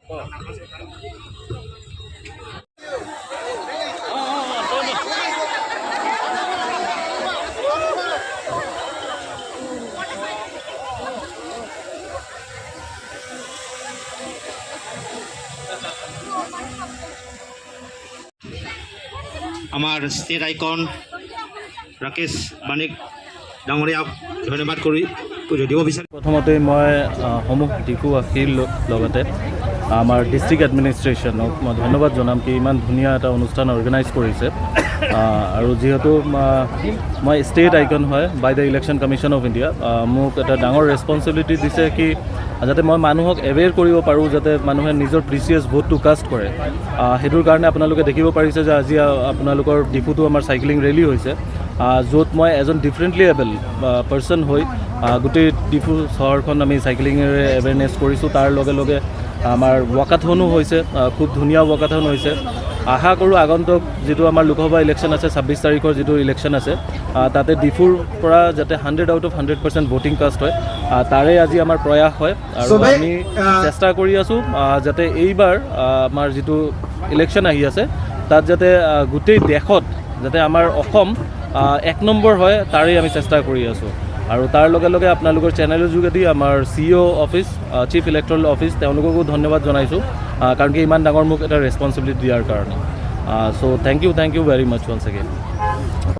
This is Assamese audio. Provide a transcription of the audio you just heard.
আমাৰ ষ্টেট আইকন ৰাকেশ বানিক ডাঙৰীয়াক ধন্যবাদ কৰি দিব বিচাৰিম। প্ৰথমতে মই সমূহ দিশুৱাসীৰ লগতে আমাৰ ডিষ্ট্ৰিক্ট এডমিনিষ্ট্ৰেশ্যনক মই ধন্যবাদ জনাম কি ইমান ধুনীয়া এটা অনুষ্ঠান অৰ্গেনাইজ কৰিছে। আৰু যিহেতু মই ষ্টেট আইকন হয় by the election commission of India, মোক এটা ডাঙৰ ৰেছপনচিবিলিটি দিছে কি যাতে মই মানুহক এৱেৰ কৰিব পাৰোঁ, যাতে মানুহে নিজৰ প্ৰিচিয়াছ ভোটটো কাষ্ট কৰে। সেইটোৰ কাৰণে আপোনালোকে দেখিব পাৰিছে যে আজি আপোনালোকৰ ডিফুটো আমাৰ চাইক্লিং ৰেলী হৈছে, য'ত মই এজন ডিফাৰেণ্টলি এবল পাৰ্চন হৈ গোটেই ডিফু চহৰখন আমি চাইক্লিঙেৰে এৱেৰনেছ কৰিছোঁ। তাৰ লগে লগে আমাৰ ৱাকাথনো হৈছে, খুব ধুনীয়া ৱাকাথন হৈছে। আশা কৰোঁ আগন্তুক যিটো আমাৰ লোকসভা ইলেকশ্যন আছে 26 তাৰিখৰ যিটো ইলেকশ্যন আছে তাতে ডিফুৰ পৰা যাতে 100 আউট অফ 100% ভোটিং কাষ্ট হয়, তাৰে আজি আমাৰ প্ৰয়াস হয়। আৰু আমি চেষ্টা কৰি আছোঁ যাতে এইবাৰ আমাৰ যিটো ইলেকশ্যন আহি আছে তাত যাতে গোটেই দেশত যাতে আমাৰ অসম 1 নম্বৰ হয়, তাৰেই আমি চেষ্টা কৰি আছোঁ। আৰু তাৰ লগে লগে আপোনালোকৰ চেনেলৰ যোগেদি আমাৰ CEO office, chief electoral office, তেওঁলোককো ধন্যবাদ জনাইছোঁ কাৰণ কি ইমান ডাঙৰ মোক এটা ৰেছপনচিবিলিটি দিয়াৰ কাৰণে। So' thank you very much once again.